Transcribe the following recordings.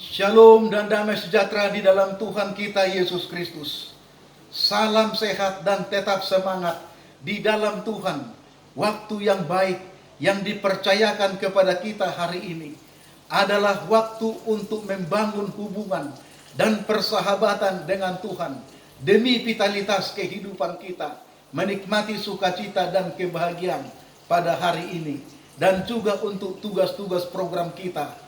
Shalom dan damai sejahtera di dalam Tuhan kita Yesus Kristus. Salam sehat dan tetap semangat di dalam Tuhan. Waktu yang baik yang dipercayakan kepada kita hari ini adalah waktu untuk membangun hubungan dan persahabatan dengan Tuhan demi vitalitas kehidupan kita, menikmati sukacita dan kebahagiaan pada hari ini, dan juga untuk tugas-tugas program kita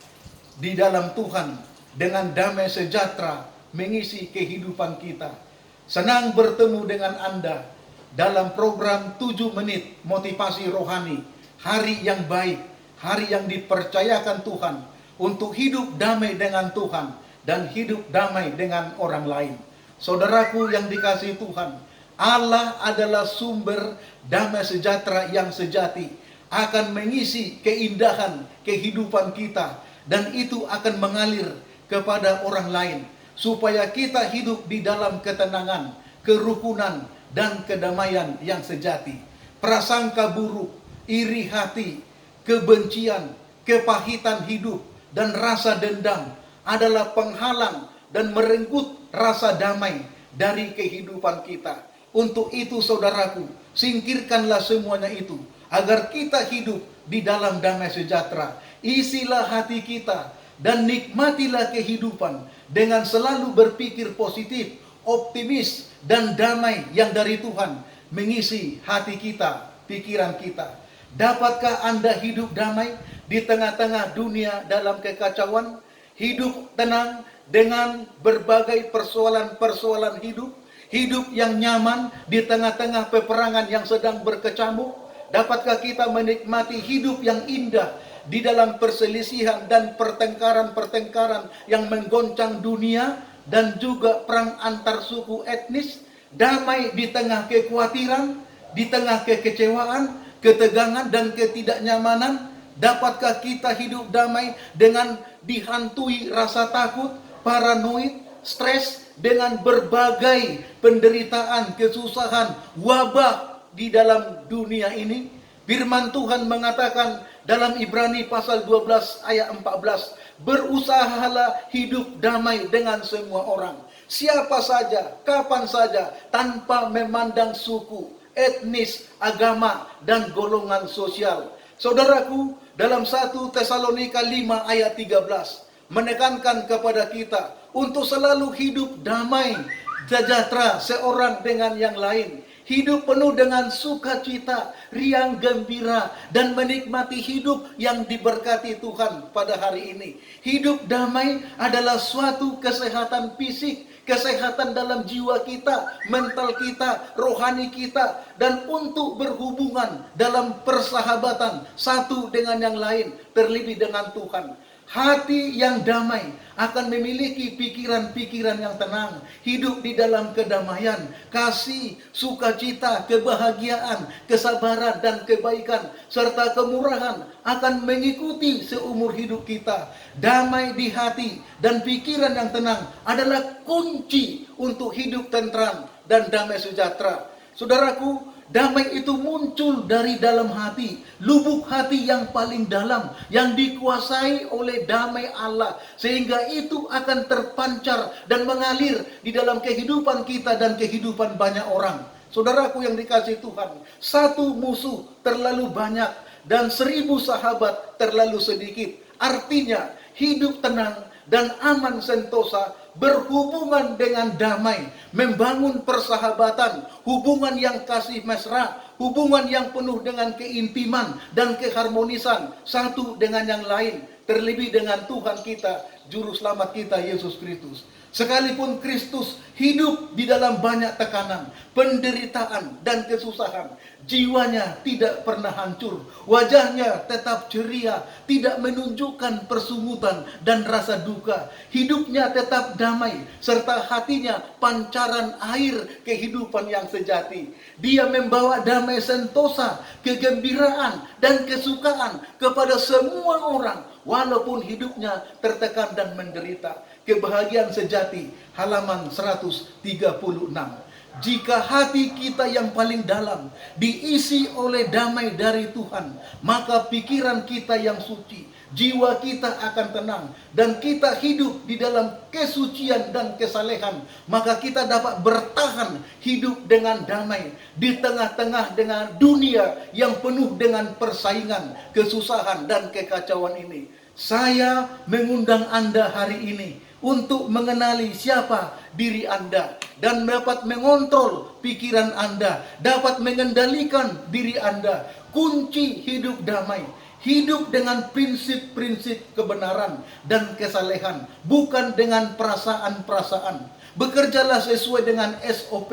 di dalam Tuhan dengan damai sejahtera mengisi kehidupan kita. Senang bertemu dengan Anda dalam program 7 menit motivasi rohani, hari yang baik, hari yang dipercayakan Tuhan untuk hidup damai dengan Tuhan dan hidup damai dengan orang lain. Saudaraku yang dikasihi Tuhan, Allah adalah sumber damai sejahtera yang sejati, akan mengisi keindahan kehidupan kita, dan itu akan mengalir kepada orang lain, supaya kita hidup di dalam ketenangan, kerukunan, dan kedamaian yang sejati. Prasangka buruk, iri hati, kebencian, kepahitan hidup, dan rasa dendam adalah penghalang dan merenggut rasa damai dari kehidupan kita. Untuk itu saudaraku, singkirkanlah semuanya itu, agar kita hidup di dalam damai sejahtera. Isilah hati kita dan nikmatilah kehidupan dengan selalu berpikir positif, optimis, dan damai yang dari Tuhan mengisi hati kita, pikiran kita. Dapatkah Anda hidup damai di tengah-tengah dunia dalam kekacauan? Hidup tenang dengan berbagai persoalan-persoalan hidup? Hidup yang nyaman di tengah-tengah peperangan yang sedang berkecamuk? Dapatkah kita menikmati hidup yang indah di dalam perselisihan dan pertengkaran-pertengkaran yang menggoncang dunia, dan juga perang antar suku etnis? Damai di tengah kekhawatiran, di tengah kekecewaan, ketegangan, dan ketidaknyamanan? Dapatkah kita hidup damai dengan dihantui rasa takut, paranoid, stres, dengan berbagai penderitaan, kesusahan, wabah di dalam dunia ini? Firman Tuhan mengatakan dalam Ibrani pasal 12 ayat 14, berusahalah hidup damai dengan semua orang, siapa saja, kapan saja, tanpa memandang suku, etnis, agama, dan golongan sosial. Saudaraku, dalam 1 Tesalonika 5 ayat 13 menekankan kepada kita untuk selalu hidup damai, sejahtera seorang dengan yang lain. Hidup penuh dengan sukacita, riang gembira, dan menikmati hidup yang diberkati Tuhan pada hari ini. Hidup damai adalah suatu kesehatan fisik, kesehatan dalam jiwa kita, mental kita, rohani kita, dan untuk berhubungan dalam persahabatan satu dengan yang lain, terlebih dengan Tuhan. Hati yang damai akan memiliki pikiran-pikiran yang tenang, hidup di dalam kedamaian, kasih, sukacita, kebahagiaan, kesabaran, dan kebaikan, serta kemurahan akan mengikuti seumur hidup kita. Damai di hati dan pikiran yang tenang adalah kunci untuk hidup tentram dan damai sejahtera. Saudaraku, damai itu muncul dari dalam hati, lubuk hati yang paling dalam, yang dikuasai oleh damai Allah, sehingga itu akan terpancar dan mengalir di dalam kehidupan kita dan kehidupan banyak orang. Saudaraku yang dikasihi Tuhan, satu musuh terlalu banyak dan 1000 sahabat terlalu sedikit. Artinya hidup tenang dan aman sentosa, berhubungan dengan damai, membangun persahabatan, hubungan yang kasih mesra, hubungan yang penuh dengan keintiman dan keharmonisan satu dengan yang lain, terlebih dengan Tuhan kita, Juru Selamat kita Yesus Kristus. Sekalipun Kristus hidup di dalam banyak tekanan, penderitaan, dan kesusahan, jiwanya tidak pernah hancur, wajahnya tetap ceria, tidak menunjukkan persungutan dan rasa duka. Hidupnya tetap damai, serta hatinya pancaran air kehidupan yang sejati. Dia membawa damai sentosa, kegembiraan, dan kesukaan kepada semua orang, walaupun hidupnya tertekan dan menderita. Kebahagiaan sejati, halaman 136. Jika hati kita yang paling dalam diisi oleh damai dari Tuhan, maka pikiran kita yang suci jiwa kita akan tenang, dan kita hidup di dalam kesucian dan kesalehan, maka kita dapat bertahan hidup dengan damai di tengah-tengah dengan dunia yang penuh dengan persaingan, kesusahan, dan kekacauan ini. Saya mengundang Anda hari ini untuk mengenali siapa diri Anda dan dapat mengontrol pikiran Anda, dapat mengendalikan diri Anda. Kunci hidup damai, hidup dengan prinsip-prinsip kebenaran dan kesalehan, bukan dengan perasaan-perasaan. Bekerjalah sesuai dengan SOP,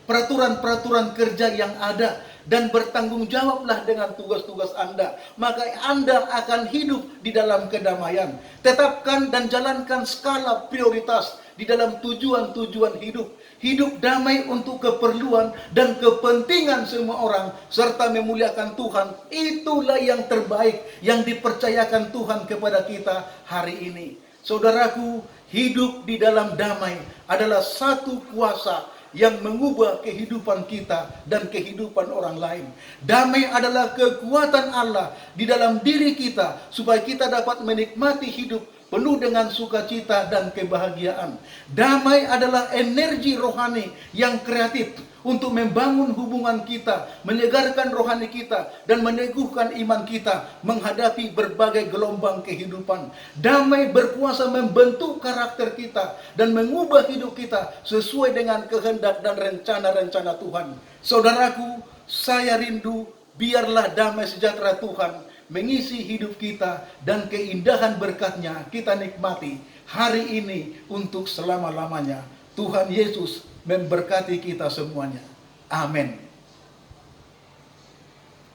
peraturan-peraturan kerja yang ada, dan bertanggung jawablah dengan tugas-tugas Anda. Maka Anda akan hidup di dalam kedamaian. Tetapkan dan jalankan skala prioritas di dalam tujuan-tujuan hidup. Hidup damai untuk keperluan dan kepentingan semua orang, serta memuliakan Tuhan. Itulah yang terbaik yang dipercayakan Tuhan kepada kita hari ini. Saudaraku, hidup di dalam damai adalah satu kuasa yang mengubah kehidupan kita dan kehidupan orang lain. Damai adalah kekuatan Allah di dalam diri kita, supaya kita dapat menikmati hidup penuh dengan sukacita dan kebahagiaan. Damai adalah energi rohani yang kreatif untuk membangun hubungan kita, menyegarkan rohani kita, dan meneguhkan iman kita menghadapi berbagai gelombang kehidupan. Damai berkuasa membentuk karakter kita dan mengubah hidup kita sesuai dengan kehendak dan rencana-rencana Tuhan. Saudaraku, saya rindu biarlah damai sejahtera Tuhan mengisi hidup kita, dan keindahan berkat-Nya kita nikmati hari ini untuk selama-lamanya. Tuhan Yesus memberkati kita semuanya. Amin.